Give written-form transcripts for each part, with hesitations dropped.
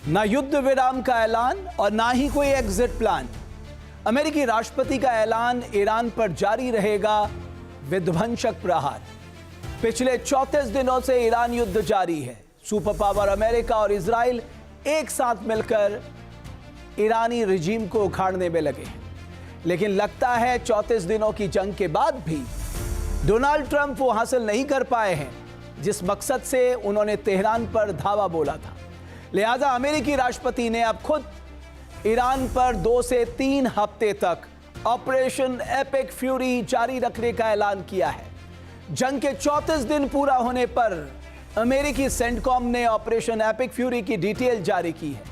ना युद्ध विराम का ऐलान और ना ही कोई एग्जिट प्लान। अमेरिकी राष्ट्रपति का ऐलान, ईरान पर जारी रहेगा विध्वंसक प्रहार। पिछले 34 दिनों से ईरान युद्ध जारी है। सुपर पावर अमेरिका और इजराइल एक साथ मिलकर ईरानी रिजीम को उखाड़ने में लगे हैं। लेकिन लगता है 34 दिनों की जंग के बाद भी डोनाल्ड ट्रंप वो हासिल नहीं कर पाए हैं जिस मकसद से उन्होंने तेहरान पर धावा बोला था। लिहाजा अमेरिकी राष्ट्रपति ने अब खुद ईरान पर 2 से 3 हफ्ते तक ऑपरेशन एपिक फ्यूरी जारी रखने का ऐलान किया है। जंग के 34 दिन पूरा होने पर अमेरिकी सेंटकॉम ने ऑपरेशन एपिक फ्यूरी की डिटेल जारी की है।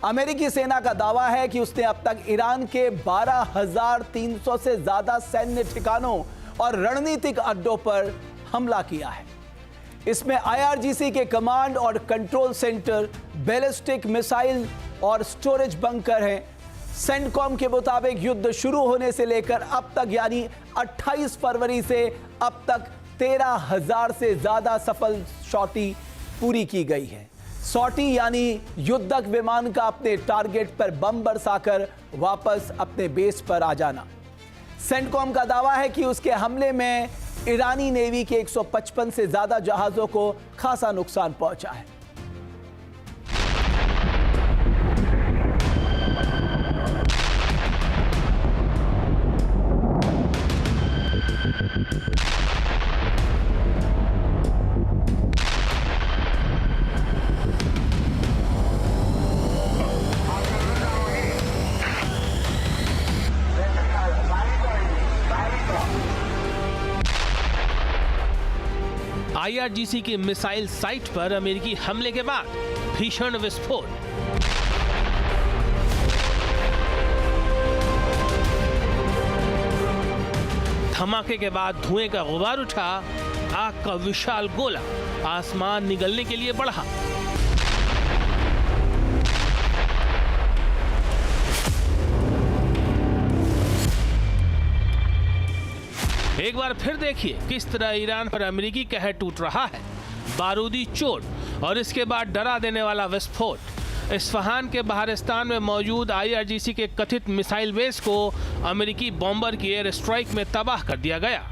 अमेरिकी सेना का दावा है कि उसने अब तक ईरान के 12,300 से ज्यादा सैन्य ठिकानों और रणनीतिक अड्डों पर हमला किया है। इसमें IRGC के कमांड और कंट्रोल सेंटर, बैलिस्टिक मिसाइल और स्टोरेज बंकर हैं। सेंटकॉम के मुताबिक युद्ध शुरू होने से लेकर अब तक यानी 28 फरवरी से अब तक 13,000 से ज्यादा सफल सॉटी पूरी की गई है। सॉटी यानी युद्धक विमान का अपने टारगेट पर बम बरसाकर वापस अपने बेस पर आ जाना। सेंटकॉम का दावा है कि उसके हमले में ईरानी नेवी के 155 से ज्यादा जहाजों को खासा नुकसान पहुंचा है। IRGC की मिसाइल साइट पर अमेरिकी हमले के बाद भीषण विस्फोट। धमाके के बाद धुएं का गुबार उठा, आग का विशाल गोला आसमान निगलने के लिए बढ़ा। एक बार फिर देखिए किस तरह ईरान पर अमेरिकी कहर टूट रहा है। बारूदी चोट और इसके बाद डरा देने वाला विस्फोट। इस्फहान के बहारिस्तान में मौजूद IRGC के कथित मिसाइल बेस को अमेरिकी बॉम्बर की एयर स्ट्राइक में तबाह कर दिया गया।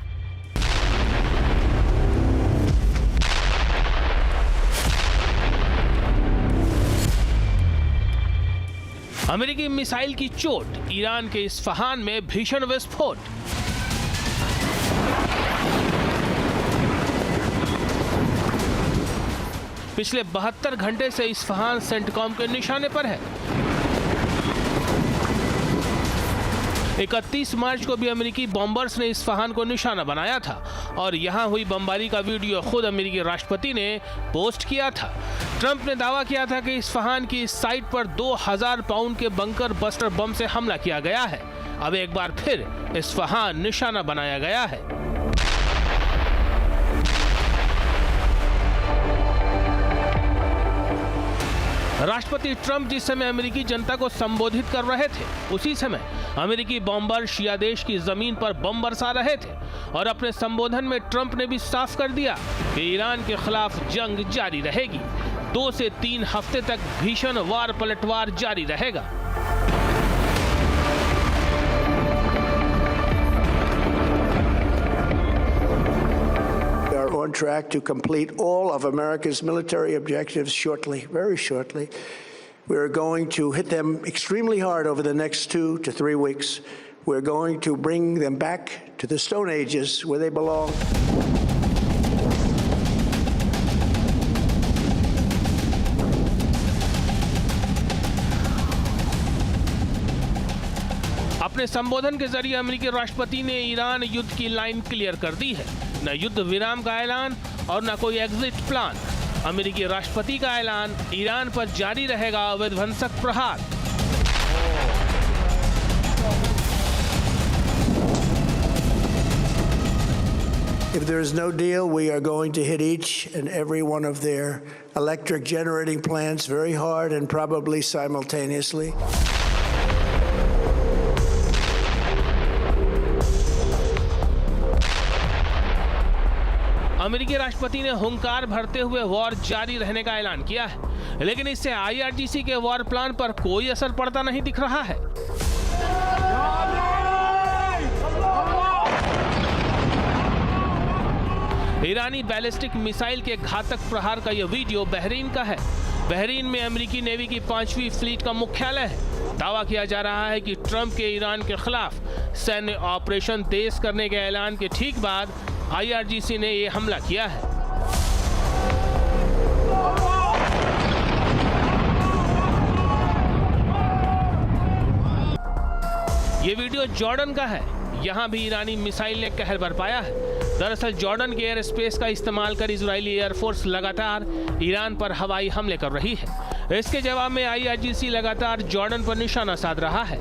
अमेरिकी मिसाइल की चोट, ईरान के इस्फहान में भीषण विस्फोट। पिछले 72 घंटे से इस्फहान सेंटकॉम के निशाने पर है। 31 मार्च को भी अमेरिकी बॉम्बर्स ने इस्फहान को निशाना बनाया था और यहां हुई बमबारी का वीडियो खुद अमेरिकी राष्ट्रपति ने पोस्ट किया था। ट्रंप ने दावा किया था कि इस्फहान की इस साइट पर 2000 पाउंड के बंकर बस्टर बम से हमला किया गया है। अब एक बार फिर इस्फहान निशाना बनाया गया है। राष्ट्रपति ट्रंप जिस समय अमेरिकी जनता को संबोधित कर रहे थे, उसी समय अमेरिकी बॉम्बर शिया देश की जमीन पर बम बरसा रहे थे और अपने संबोधन में ट्रंप ने भी साफ कर दिया कि ईरान के खिलाफ जंग जारी रहेगी। 2 से 3 हफ्ते तक भीषण वार पलटवार जारी रहेगा। On track to complete all of America's military objectives shortly, very shortly. We're going to hit them extremely hard over the next 2 to 3 weeks. We're going to bring them back to the Stone Ages where they belong. अपने संबोधन के जरिए अमेरिकी राष्ट्रपति ने Iran युद्ध की line clear कर दी है। न युद्ध विराम का ऐलान और न कोई एग्जिट प्लान। अमेरिकी राष्ट्रपति का ऐलान, ईरान पर जारी रहेगा विध्वंसक प्रहार। If there is no deal, we are going to hit each and every one of their electric generating plants very hard and probably simultaneously. अमेरिकी राष्ट्रपति ने हुंकार भरते हुए वॉर जारी रहने का ऐलान किया है। लेकिन इससे IRGC के वॉर प्लान पर कोई असर पड़ता नहीं दिख रहा है। ईरानी बैलिस्टिक मिसाइल के घातक प्रहार का यह वीडियो बहरीन का है। बहरीन में अमेरिकी नेवी की 5वीं फ्लीट का मुख्यालय है। दावा किया जा रहा है कि ट्रंप के ईरान के खिलाफ सैन्य ऑपरेशन तेज करने के ऐलान के ठीक बाद IRGC ने यह हमला किया है। ये वीडियो जॉर्डन का है। यहां भी ईरानी मिसाइल ने कहर बरपाया है। दरअसल जॉर्डन के एयर स्पेस का इस्तेमाल कर इजरायली एयरफोर्स लगातार ईरान पर हवाई हमले कर रही है। इसके जवाब में IRGC लगातार जॉर्डन पर निशाना साध रहा है।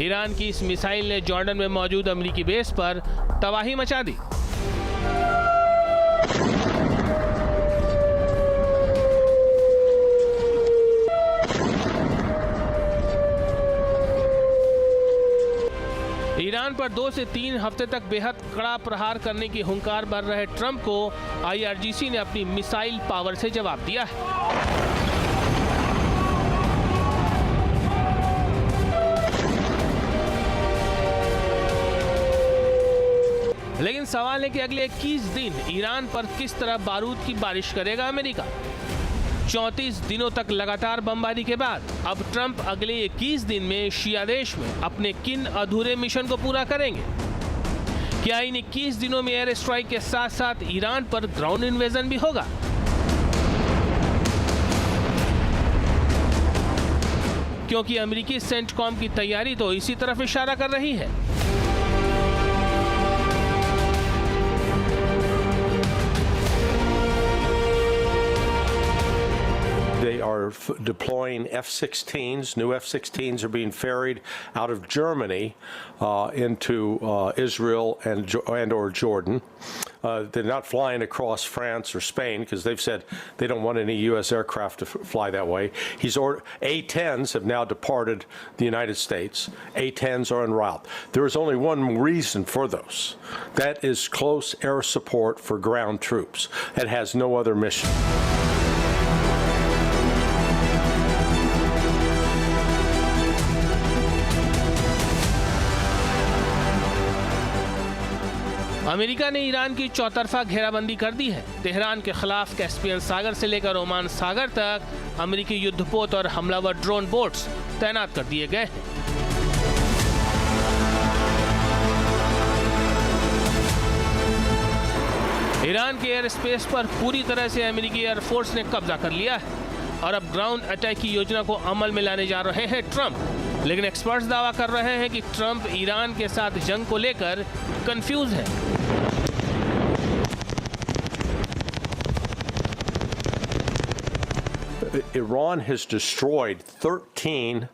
ईरान की इस मिसाइल ने जॉर्डन में मौजूद अमेरिकी बेस पर तबाही मचा दी। ईरान पर 2 से 3 हफ्ते तक बेहद कड़ा प्रहार करने की हुंकार भर रहे ट्रंप को IRGC ने अपनी मिसाइल पावर से जवाब दिया है। लेकिन सवाल है कि अगले 21 दिन ईरान पर किस तरह बारूद की बारिश करेगा अमेरिका। 34 दिनों तक लगातार बमबारी के बाद अब ट्रंप अगले 21 दिन में शिया देश में अपने किन अधूरे मिशन को पूरा करेंगे? क्या इन 21 दिनों में एयर स्ट्राइक के साथ साथ ईरान पर ग्राउंड इन्वेजन भी होगा? क्योंकि अमेरिकी सेंटकॉम की तैयारी तो इसी तरफ इशारा कर रही है। They are deploying F-16s. New F-16s are being ferried out of Germany into Israel and or Jordan. They're not flying across France or Spain because they've said they don't want any U.S. aircraft to fly that way. A-10s have now departed the United States. A-10s are en route. There is only one reason for those. That is close air support for ground troops. It has no other mission. America ने Iran की चौतरफा घेराबंदी कर दी है। Tehran के खिलाफ Caspian सागर से लेकर ओमान सागर तक अमेरिकी युद्धपोत और हमलावर ड्रोन बोट्स तैनात कर दिए गए हैं। ईरान के एयर स्पेस पर पूरी तरह से अमेरिकी एयरफोर्स ने कब्जा कर लिया है और अब ग्राउंड अटैक की योजना को अमल में लाने जा रहे हैं ट्रंप। लेकिन एक्सपर्ट्स दावा कर रहे हैं कि ट्रंप ईरान के साथ जंग को लेकर कंफ्यूज है। Iran has destroyed 13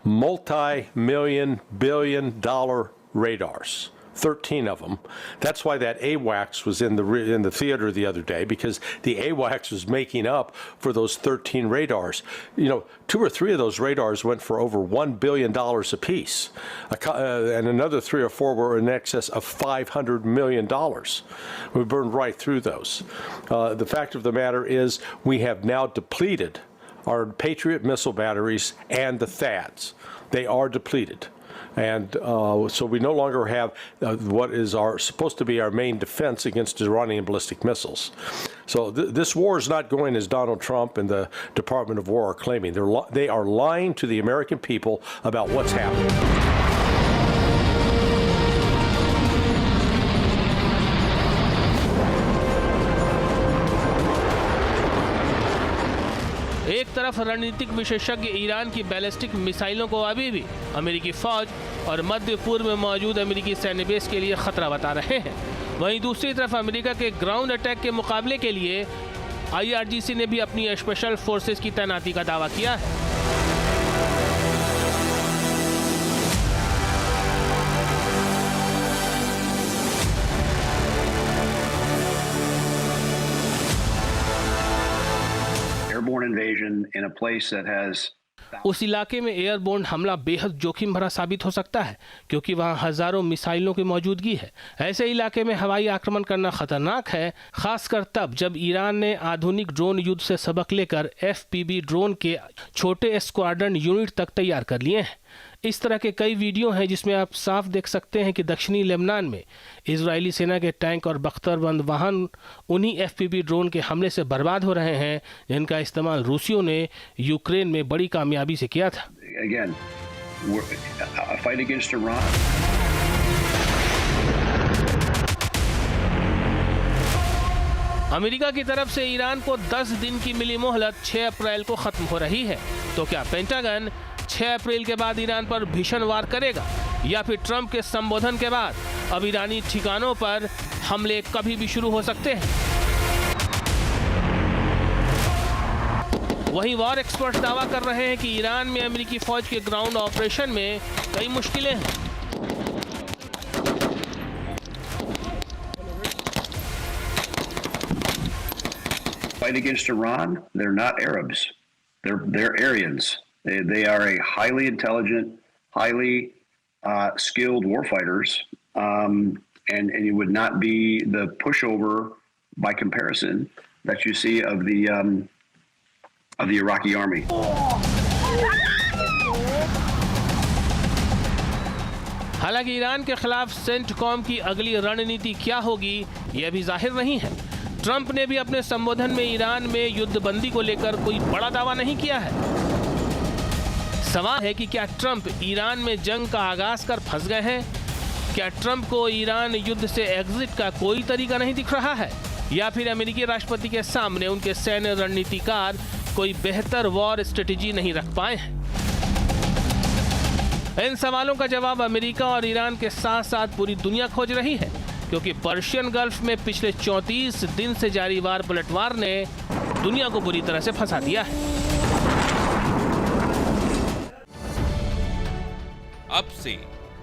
multi-million billion dollar radars. 13 of them. That's why that AWACS was in the theater the other day, because the AWACS was making up for those 13 radars. You know, 2 or 3 of those radars went for over $1 billion apiece, and another 3 or 4 were in excess of $500 million. We burned right through those. The fact of the matter is, we have now depleted our Patriot missile batteries and the THAADs. They are depleted. And so we no longer have what is supposed to be our main defense against Iranian ballistic missiles. So this war is not going as Donald Trump and the Department of War are claiming. They are lying to the American people about what's happening. एक तरफ रणनीतिक विशेषज्ञ Iran की ballistic मिसाइलों को अभी भी अमेरिकी फौज और मध्य पूर्व में मौजूद अमेरिकी सैन्य बेस के लिए खतरा बता रहे हैं। वहीं दूसरी तरफ अमेरिका के ग्राउंड अटैक के मुकाबले के लिए IRGC ने भी अपनी स्पेशल फोर्सेस की तैनाती का दावा किया है। Airborne invasion in a place that has उस इलाके में एयरबोर्न हमला बेहद जोखिम भरा साबित हो सकता है, क्योंकि वहां हजारों मिसाइलों की मौजूदगी है। ऐसे इलाके में हवाई आक्रमण करना खतरनाक है, खासकर तब जब ईरान ने आधुनिक ड्रोन युद्ध से सबक लेकर FPV ड्रोन के छोटे स्क्वाड्रन यूनिट तक तैयार कर लिए हैं। इस तरह के कई वीडियो हैं जिसमें आप साफ देख सकते हैं कि दक्षिणी लेबनान में इजरायली सेना के टैंक और बख्तरबंद वाहन उन्हीं FPV ड्रोन के हमले से बर्बाद हो रहे हैं, जिनका इस्तेमाल रूसियों ने यूक्रेन में बड़ी कामयाबी से किया था। Again, a fight against Iran. America की तरफ से ईरान को 10 दिन की मिली मोहलत 6 अप्रैल को खत्म हो रही है। तो क्या पेंटागन 6 अप्रैल के बाद ईरान पर भीषण वार करेगा, या फिर ट्रंप के संबोधन के बाद अब ईरानी ठिकानों पर हमले कभी भी शुरू हो सकते हैं? वहीं वॉर एक्सपर्ट्स दावा कर रहे हैं कि ईरान में अमेरिकी फौज के ग्राउंड ऑपरेशन में कई मुश्किलें हैं। Fight against Iran. They're not Arabs. They're Aryans. They are a highly intelligent, highly skilled warfighters, and it would not be the pushover by comparison that you see of the Iraqi army. हालांकि Iran के खिलाफ CENTCOM की अगली रणनीति क्या होगी, यह भी जाहिर नहीं है। ट्रंप ने भी अपने संबोधन में ईरान में युद्धबंदी को लेकर कोई बड़ा दावा नहीं किया है। सवाल है कि क्या ट्रंप ईरान में जंग का आगाज कर फंस गए हैं? क्या ट्रंप को ईरान युद्ध से एग्जिट का कोई तरीका नहीं दिख रहा है, या फिर अमेरिकी राष्ट्रपति के सामने उनके सैन्य रणनीतिकार कोई बेहतर वॉर स्ट्रेटेजी नहीं रख पाए हैं? इन सवालों का जवाब अमेरिका और ईरान के साथ साथ पूरी दुनिया खोज रही है, क्योंकि पर्शियन गल्फ में पिछले 34 दिन से जारी वार पलटवार ने दुनिया को बुरी तरह से फंसा दिया है। अब से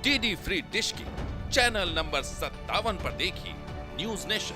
DD फ्री डिश की चैनल नंबर 57 पर देखिए न्यूज नेशन।